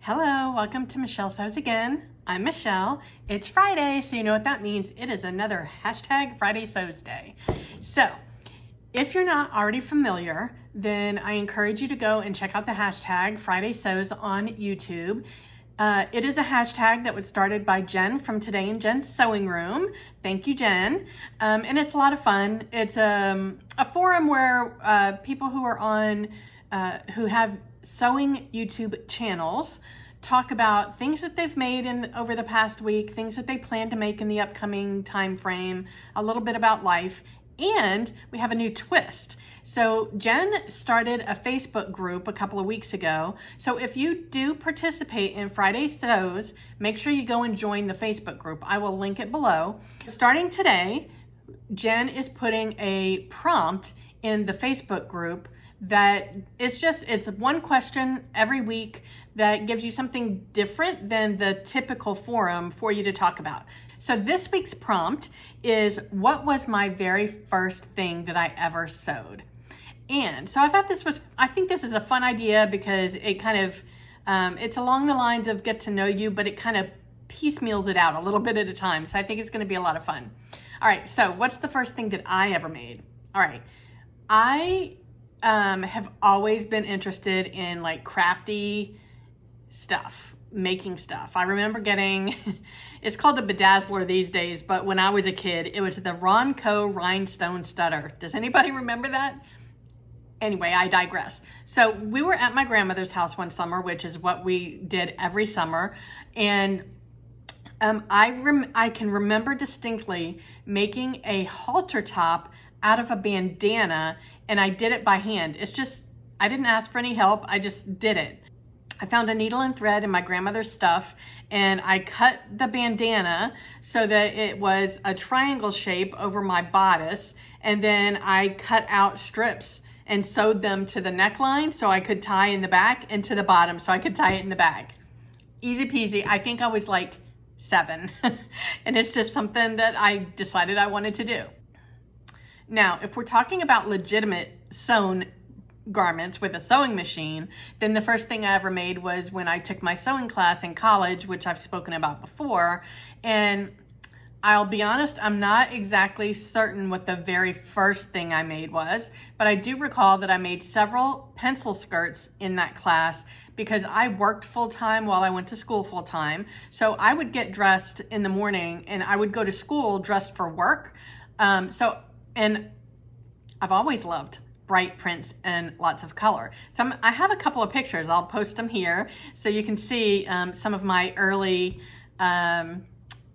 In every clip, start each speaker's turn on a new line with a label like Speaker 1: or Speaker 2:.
Speaker 1: Hello, welcome to Michelle Sews Again. I'm Michelle. It's Friday, so you know what that means. It is another hashtag Friday Sews Day. So if you're not already familiar, then I encourage you to go and check out the hashtag Friday Sews on YouTube. It is a hashtag that was started by Jen from Today in Jen's Sewing Room. Thank you, Jen. And it's a lot of fun. It's a forum where people who are on, who have sewing YouTube channels talk about things that they've made over the past week, things that they plan to make in the upcoming time frame, a little bit about life. And we have a new twist. So Jen started a Facebook group a couple of weeks ago. So if you do participate in Friday Sews, make sure you go and join the Facebook group. I will link it below. Starting today, Jen is putting a prompt in the Facebook group that it's one question every week that gives you something different than the typical forum for you to talk about. So this week's prompt is, what was my very first thing that I ever sewed? And so I think this is a fun idea because it kind of, it's along the lines of get to know you, but it kind of piecemeals it out a little bit at a time. So I think it's going to be a lot of fun. All right, so what's the first thing that I ever made? All right, I have always been interested in like crafty stuff, making stuff. I remember getting, it's called a bedazzler these days, but when I was a kid, it was the Ronco Rhinestone Stutter. Does anybody remember that? Anyway, I digress. So we were at my grandmother's house one summer, which is what we did every summer. And I can remember distinctly making a halter top out of a bandana, and I did it by hand. It's just, I didn't ask for any help. I just did it. I found a needle and thread in my grandmother's stuff, and I cut the bandana so that it was a triangle shape over my bodice, and then I cut out strips and sewed them to the neckline so I could tie in the back, and to the bottom so I could tie it in the back. Easy peasy. I think I was like 7, and it's just something that I decided I wanted to do. Now, if we're talking about legitimate sewn garments with a sewing machine, then the first thing I ever made was when I took my sewing class in college, which I've spoken about before. And I'll be honest, I'm not exactly certain what the very first thing I made was, but I do recall that I made several pencil skirts in that class because I worked full-time while I went to school full-time. So I would get dressed in the morning and I would go to school dressed for work. And I've always loved bright prints and lots of color. So I have a couple of pictures. I'll post them here so you can see some of my early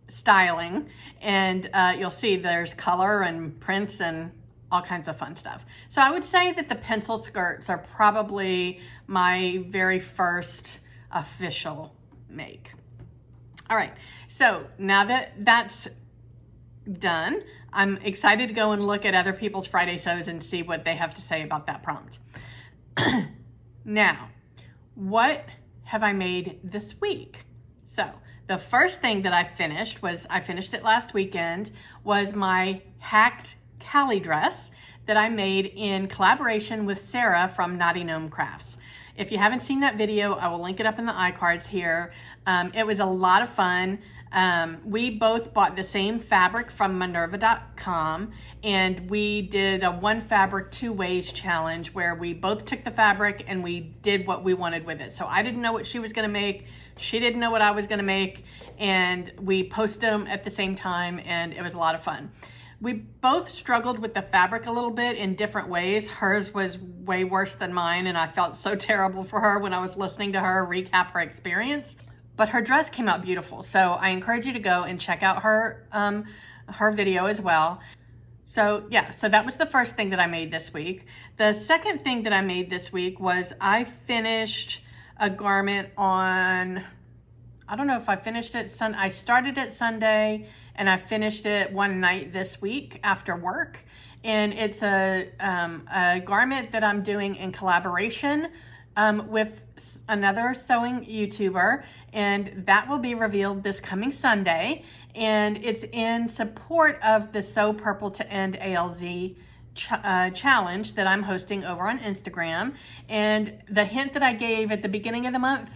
Speaker 1: styling, and you'll see there's color and prints and all kinds of fun stuff. So I would say that the pencil skirts are probably my very first official make. All right, so now that that's done, I'm excited to go and look at other people's Friday Sews and see what they have to say about that prompt. Now, what have I made this week? So the first thing that I finished it last weekend, was my hacked Callie dress that I made in collaboration with Sarah from Naughty Gnome Crafts. If you haven't seen that video, I will link it up in the iCards here. It was a lot of fun. We both bought the same fabric from Minerva.com, and we did a one fabric, 2 ways challenge where we both took the fabric and we did what we wanted with it. So I didn't know what she was gonna make. She didn't know what I was gonna make, and we posted them at the same time, and it was a lot of fun. We both struggled with the fabric a little bit in different ways. Hers was way worse than mine, and I felt so terrible for her when I was listening to her recap her experience. But her dress came out beautiful, so I encourage you to go and check out her video as well. So yeah, so that was the first thing that I made this week. The second thing that I made this week was I finished a garment on, I don't know if I finished it, I started it Sunday and I finished it one night this week after work. And it's a garment that I'm doing in collaboration with another sewing YouTuber, and that will be revealed this coming Sunday. And it's in support of the Sew Purple to End ALZ challenge that I'm hosting over on Instagram. And the hint that I gave at the beginning of the month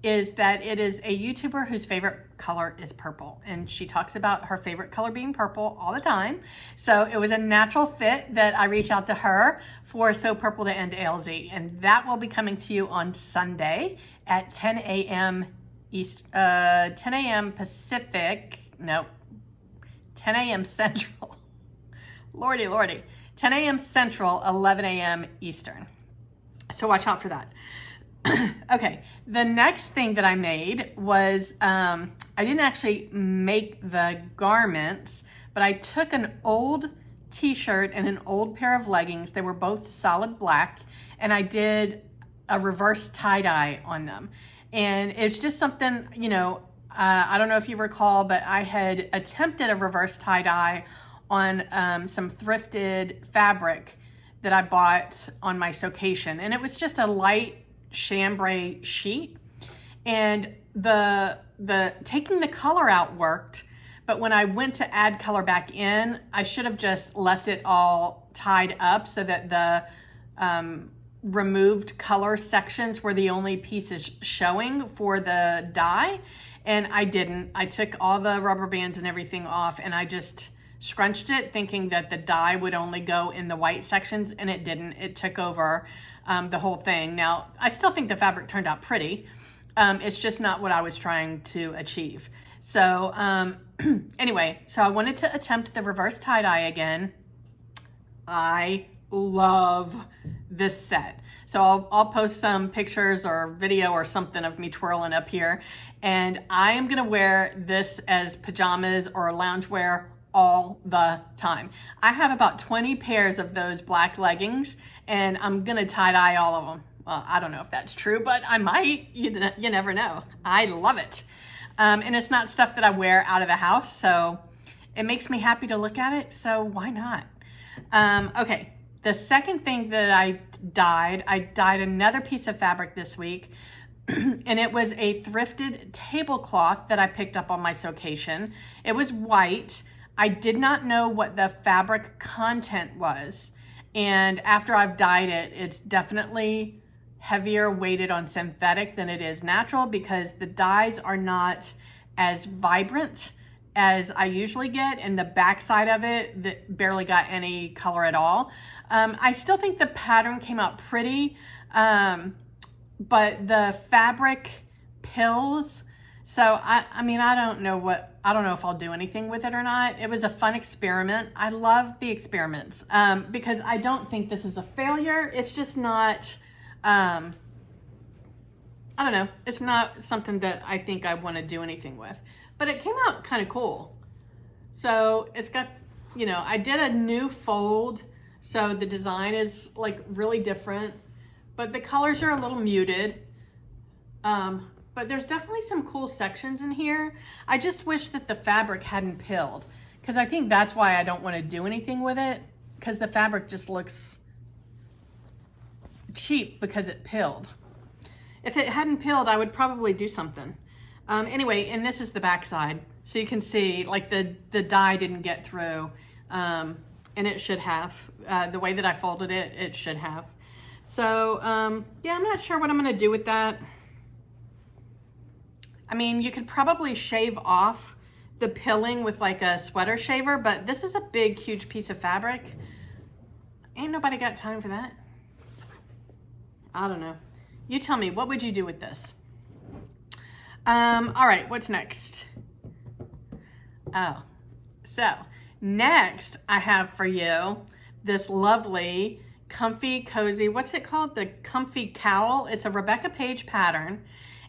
Speaker 1: is that it is a YouTuber whose favorite color is purple. And she talks about her favorite color being purple all the time. So it was a natural fit that I reach out to her for So Purple to End ALZ. And that will be coming to you on Sunday at 10 a.m. 10 a.m. Pacific. No, 10 a.m. Central. Lordy. 10 a.m. Central, 11 a.m. Eastern. So watch out for that. Okay, the next thing that I made was, I didn't actually make the garments, but I took an old t-shirt and an old pair of leggings. They were both solid black, and I did a reverse tie-dye on them. And it's just something, I don't know if you recall, but I had attempted a reverse tie-dye on some thrifted fabric that I bought on my Sewcation. And it was just a light chambray sheet, and the taking the color out worked, but when I went to add color back in, I should have just left it all tied up so that the removed color sections were the only pieces showing for the dye, and I didn't. I took all the rubber bands and everything off, and I just scrunched it thinking that the dye would only go in the white sections, and it didn't. It took over the whole thing. Now, I still think the fabric turned out pretty. It's just not what I was trying to achieve. So anyway, so I wanted to attempt the reverse tie-dye again. I love this set. So I'll post some pictures or video or something of me twirling up here. And I am gonna wear this as pajamas or loungewear all the time. I have about 20 pairs of those black leggings, and I'm gonna tie-dye all of them. Well, I don't know if that's true, but I might. You never know. I love it. And it's not stuff that I wear out of the house, so it makes me happy to look at it, so why not? Okay, the second thing that I dyed another piece of fabric this week, and it was a thrifted tablecloth that I picked up on my Sewcation. It was white. I did not know what the fabric content was, and after I've dyed it, it's definitely heavier weighted on synthetic than it is natural because the dyes are not as vibrant as I usually get, and the backside of it that barely got any color at all. I still think the pattern came out pretty, but the fabric pills. So I mean, I don't know if I'll do anything with it or not. It was a fun experiment. I love the experiments because I don't think this is a failure. It's just not, I don't know. It's not something that I think I want to do anything with, but it came out kind of cool. So it's got, I did a new fold. So the design is like really different, but the colors are a little muted. But there's definitely some cool sections in here. I just wish that the fabric hadn't pilled, because I think that's why I don't want to do anything with it, because the fabric just looks cheap because it pilled. If it hadn't pilled, I would probably do something. Anyway, and this is the back side. So you can see like the dye didn't get through, and it should have. The way that I folded it, it should have. So yeah, I'm not sure what I'm gonna do with that. I mean, you could probably shave off the pilling with like a sweater shaver, but this is a big, huge piece of fabric. Ain't nobody got time for that. I don't know. You tell me, what would you do with this? All right, what's next? Oh, so next I have for you this lovely, comfy, cozy, what's it called? The comfy cowl. It's a Rebecca Page pattern.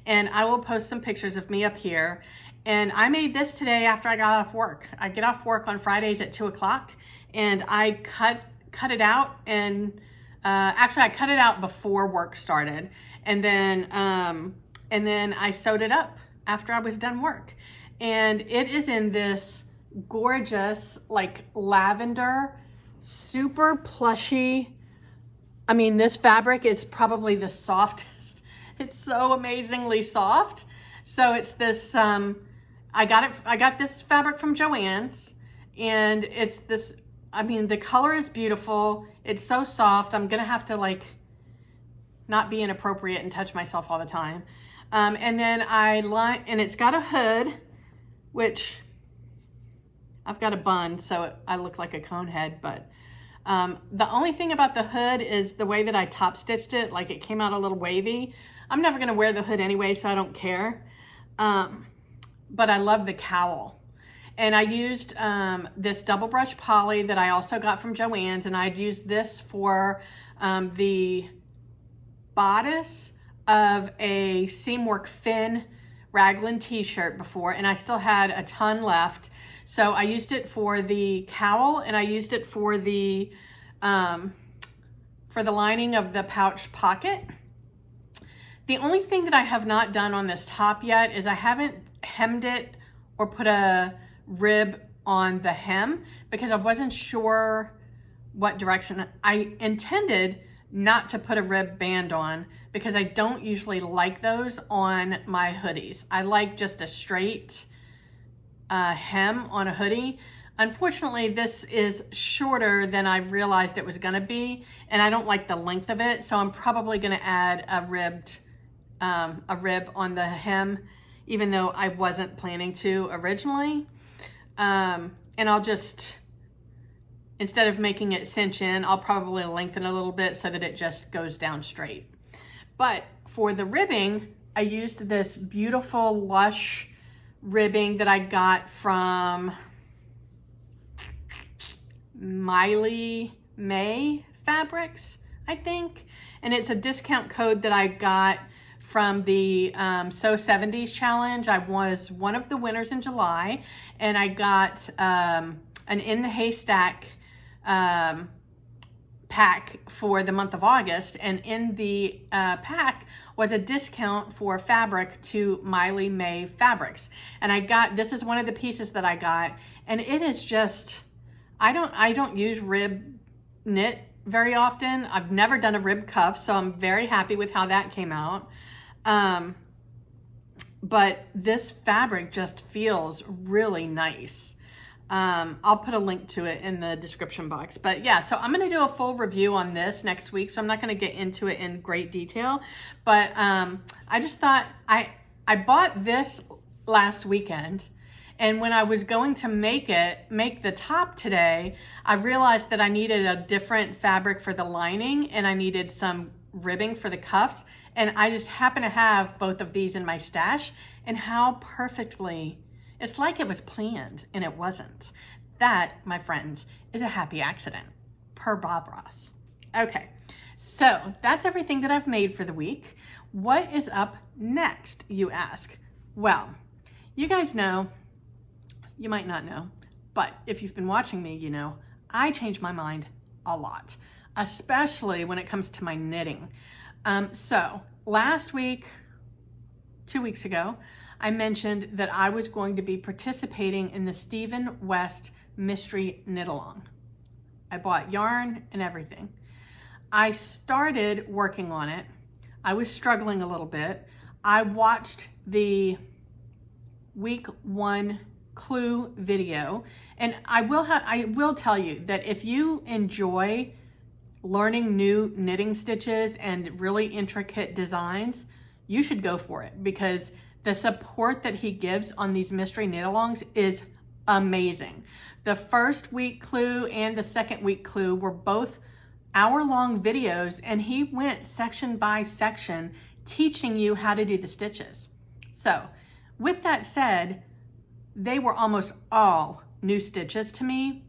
Speaker 1: And I will post some pictures of me up here. And I made this today after I got off work. I get off work on Fridays at 2 o'clock, and I cut it out. And actually, I cut it out before work started, and then I sewed it up after I was done work. And it is in this gorgeous, like lavender, super plushy. I mean, this fabric is probably the softest. It's so amazingly soft. So it's this, I got this fabric from Joann's, and it's this I mean, the color is beautiful. It's so soft. I'm gonna have to like not be inappropriate and touch myself all the time. And then and it's got a hood, which I've got a bun, so I look like a cone head, but the only thing about the hood is the way that I top stitched it, like it came out a little wavy. I'm never gonna wear the hood anyway, so I don't care. But I love the cowl. And I used this double brush poly that I also got from Joann's, and I'd used this for the bodice of a Seamwork Fin raglan t-shirt before, and I still had a ton left. So I used it for the cowl, and I used it for the lining of the pouch pocket. The only thing that I have not done on this top yet is I haven't hemmed it or put a rib on the hem because I wasn't sure what direction. I intended not to put a rib band on because I don't usually like those on my hoodies. I like just a straight hem on a hoodie. Unfortunately, this is shorter than I realized it was gonna be, and I don't like the length of it, so I'm probably gonna add a rib on the hem, even though I wasn't planning to originally. And I'll just, instead of making it cinch in, I'll probably lengthen a little bit so that it just goes down straight. But for the ribbing, I used this beautiful lush ribbing that I got from Miley May Fabrics, I think. And it's a discount code that I got from the Sew 70s challenge. I was one of the winners in July, and I got an In the Haystack pack for the month of August, and in the pack was a discount for fabric to Miley May Fabrics. And this is one of the pieces that I got, and it is just, I don't use rib knit very often. I've never done a rib cuff, so I'm very happy with how that came out. But this fabric just feels really nice. I'll put a link to it in the description box. But yeah, so I'm going to do a full review on this next week, so I'm not going to get into it in great detail. But I just thought, I bought this last weekend, and when I was going to make the top today, I realized that I needed a different fabric for the lining, and I needed some ribbing for the cuffs, and I just happen to have both of these in my stash, and how perfectly, it's like it was planned, and it wasn't. That, my friends, is a happy accident, per Bob Ross. Okay, so that's everything that I've made for the week. What is up next, you ask? Well, you guys know, you might not know, but if you've been watching me, you know, I change my mind a lot, especially when it comes to my knitting. So last week, 2 weeks ago, I mentioned that I was going to be participating in the Stephen West Mystery Knit Along. I bought yarn and everything. I started working on it. I was struggling a little bit. I watched the week 1 clue video, and I will tell you that if you enjoy learning new knitting stitches and really intricate designs, you should go for it, because the support that he gives on these mystery knit-alongs is amazing. The first week clue and the second week clue were both hour-long videos, and he went section by section teaching you how to do the stitches. So with that said, they were almost all new stitches to me.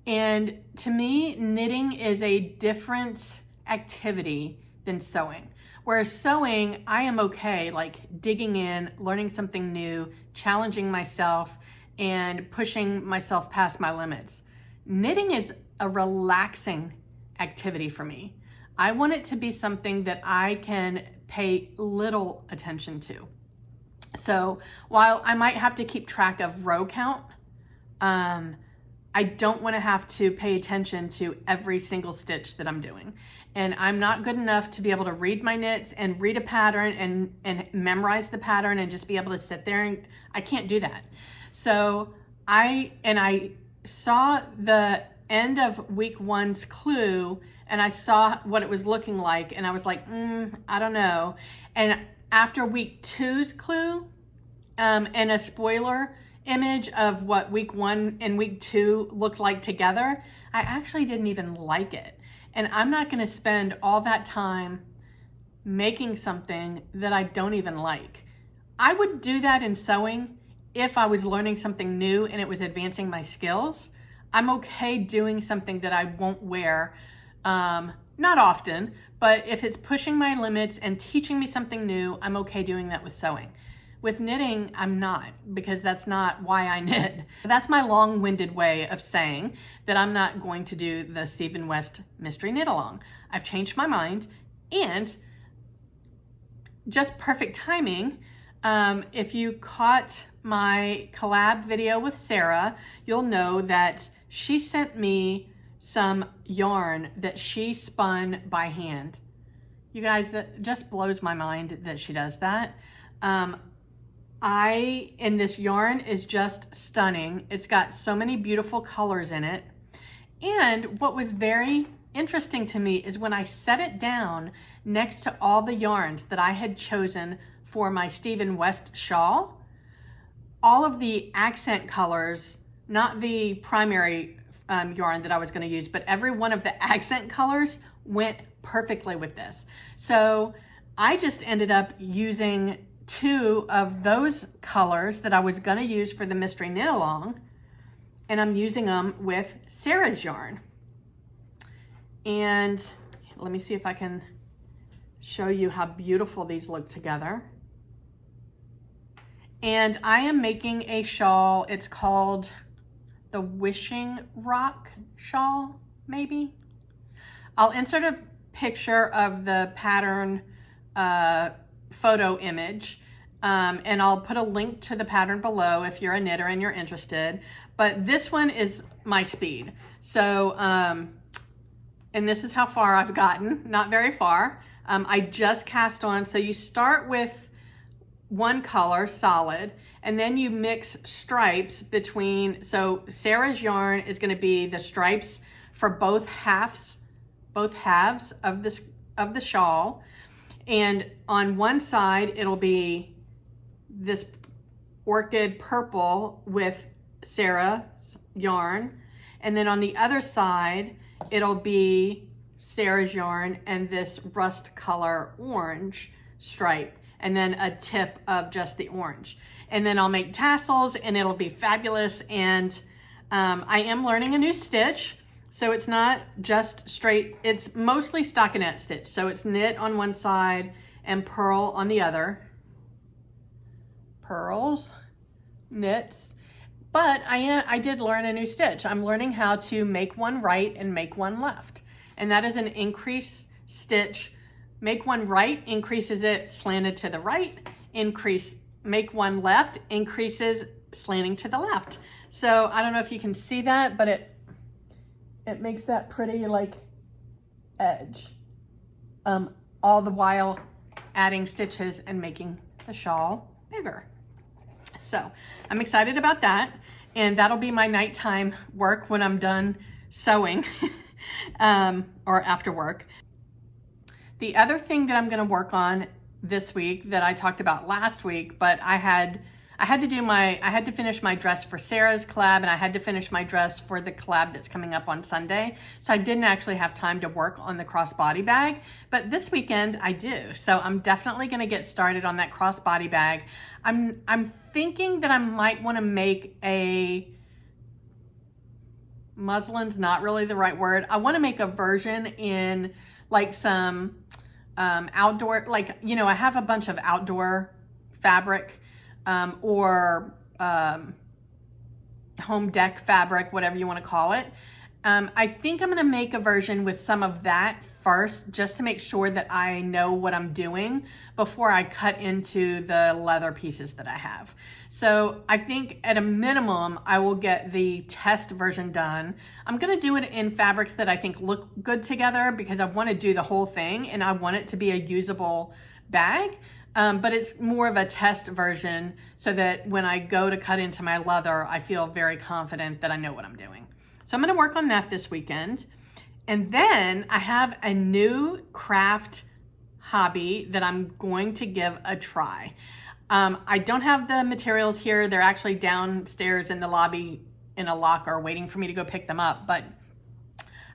Speaker 1: And to me, knitting is a different activity than sewing. Whereas sewing, I am okay, like digging in, learning something new, challenging myself, and pushing myself past my limits. Knitting is a relaxing activity for me. I want it to be something that I can pay little attention to. So while I might have to keep track of row count, I don't want to have to pay attention to every single stitch that I'm doing. And I'm not good enough to be able to read my knits and read a pattern and memorize the pattern and just be able to sit there, and I can't do that. So I saw the end of week 1's clue and I saw what it was looking like and I was like, I don't know. And after week 2's clue and a spoiler image of what week 1 and week 2 looked like together, I actually didn't even like it. And I'm not going to spend all that time making something that I don't even like. I would do that in sewing if I was learning something new and it was advancing my skills. I'm okay doing something that I won't wear, not often, but if it's pushing my limits and teaching me something new, I'm okay doing that with sewing. With knitting, I'm not, because that's not why I knit. That's my long-winded way of saying that I'm not going to do the Stephen West Mystery Knit Along. I've changed my mind, and just perfect timing. If you caught my collab video with Sarah, you'll know that she sent me some yarn that she spun by hand. You guys, that just blows my mind that she does that. And this yarn is just stunning. It's got so many beautiful colors in it. And what was very interesting to me is when I set it down next to all the yarns that I had chosen for my Stephen West shawl, all of the accent colors, not the primary yarn that I was going to use, but every one of the accent colors went perfectly with this. So I just ended up using 2 of those colors that I was going to use for the Mystery Knit Along, and I'm using them with Sarah's yarn. And let me see if I can show you how beautiful these look together. And I am making a shawl. It's called the Wishing Rock shawl, maybe. I'll insert a picture of the pattern photo image, and I'll put a link to the pattern below if you're a knitter and you're interested. But this one is my speed. So, and this is how far I've gotten, not very far. I just cast on, so you start with one color, solid, and then you mix stripes between, so Sarah's yarn is going to be the stripes for both halves of the shawl. And on one side, it'll be this orchid purple with Sarah's yarn. And then on the other side, it'll be Sarah's yarn and this rust color orange stripe. And then a tip of just the orange. And then I'll make tassels and it'll be fabulous. And I am learning a new stitch. So it's not just straight, it's mostly stockinette stitch. So it's knit on one side and purl on the other. Purls, knits. But I did learn a new stitch. I'm learning how to make one right and make one left. And that is an increase stitch. Make one right, increases it slanted to the right, make one left, increases slanting to the left. So I don't know if you can see that, but it makes that pretty like edge. All the while adding stitches and making the shawl bigger. So I'm excited about that. And that'll be my nighttime work when I'm done sewing or after work. The other thing that I'm going to work on this week that I talked about last week, but I had to finish my dress for Sarah's collab, and I had to finish my dress for the collab that's coming up on Sunday. So I didn't actually have time to work on the crossbody bag, but this weekend I do. So I'm definitely going to get started on that crossbody bag. I'm thinking that I might want to make a muslin's not really the right word. I want to make a version in like some outdoor, like, you know, I have a bunch of outdoor fabric or home deck fabric, whatever you want to call it. I think I'm going to make a version with some of that first, just to make sure that I know what I'm doing before I cut into the leather pieces that I have. So I think at a minimum, I will get the test version done. I'm going to do it in fabrics that I think look good together because I want to do the whole thing and I want it to be a usable bag. But it's more of a test version so that when I go to cut into my leather, I feel very confident that I know what I'm doing. So I'm going to work on that this weekend. And then I have a new craft hobby that I'm going to give a try. I don't have the materials here. They're actually downstairs in the lobby in a locker waiting for me to go pick them up. But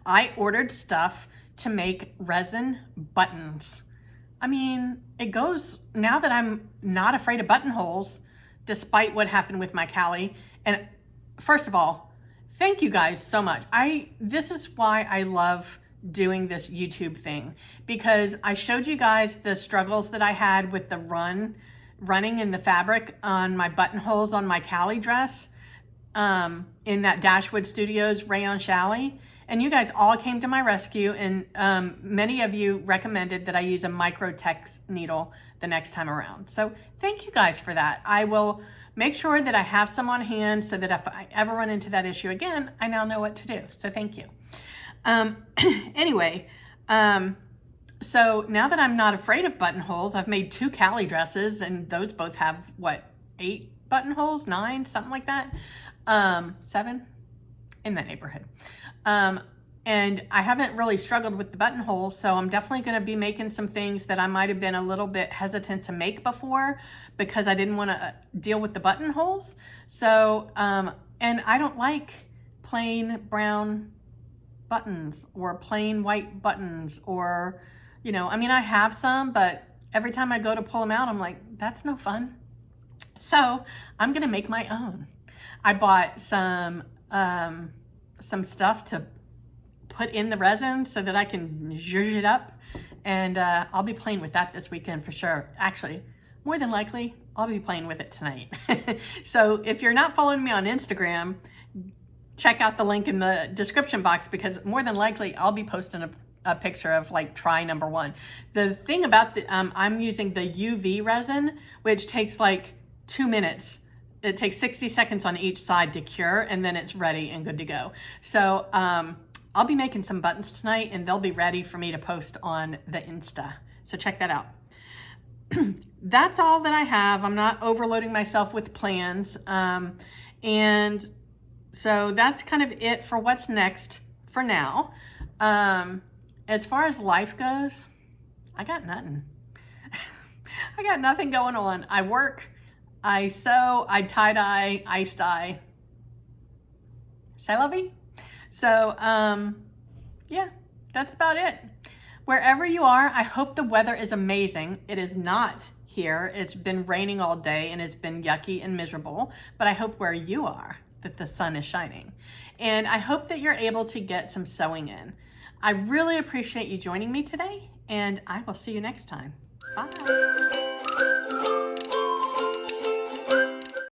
Speaker 1: I ordered stuff to make resin buttons. I mean, it goes, now that I'm not afraid of buttonholes, despite what happened with my Callie. And first of all, thank you guys so much. This is why I love doing this YouTube thing, because I showed you guys the struggles that I had with the running in the fabric on my buttonholes on my Callie dress in that Dashwood Studios rayon challis. And you guys all came to my rescue, and many of you recommended that I use a Microtex needle the next time around. So thank you guys for that. I will make sure that I have some on hand so that if I ever run into that issue again, I now know what to do. So thank you. Anyway, so now that I'm not afraid of buttonholes, I've made 2 Callie dresses, and those both have, what, 8 buttonholes, 9, something like that, 7, in that neighborhood. And I haven't really struggled with the buttonholes, so I'm definitely going to be making some things that I might have been a little bit hesitant to make before because I didn't want to deal with the buttonholes. So, and I don't like plain brown buttons or plain white buttons, or, you know, I mean, I have some, but every time I go to pull them out, I'm like, that's no fun. So I'm going to make my own. I bought some stuff to put in the resin so that I can zhuzh it up, and I'll be playing with that this weekend for sure. Actually, more than likely, I'll be playing with it tonight. So if you're not following me on Instagram, check out the link in the description box, because more than likely I'll be posting a picture of like try number 1. The thing about I'm using the UV resin, which takes like 2 minutes. It takes 60 seconds on each side to cure, and then it's ready and good to go. So I'll be making some buttons tonight, and they'll be ready for me to post on the Insta. So check that out. That's all that I have. I'm not overloading myself with plans. And so that's kind of it for what's next for now. As far as life goes, I got nothing. I got nothing going on. I work, I sew, I tie-dye, ice dye. C'est la vie. So, yeah, that's about it. Wherever you are, I hope the weather is amazing. It is not here. It's been raining all day, and it's been yucky and miserable, but I hope where you are that the sun is shining. And I hope that you're able to get some sewing in. I really appreciate you joining me today, and I will see you next time. Bye.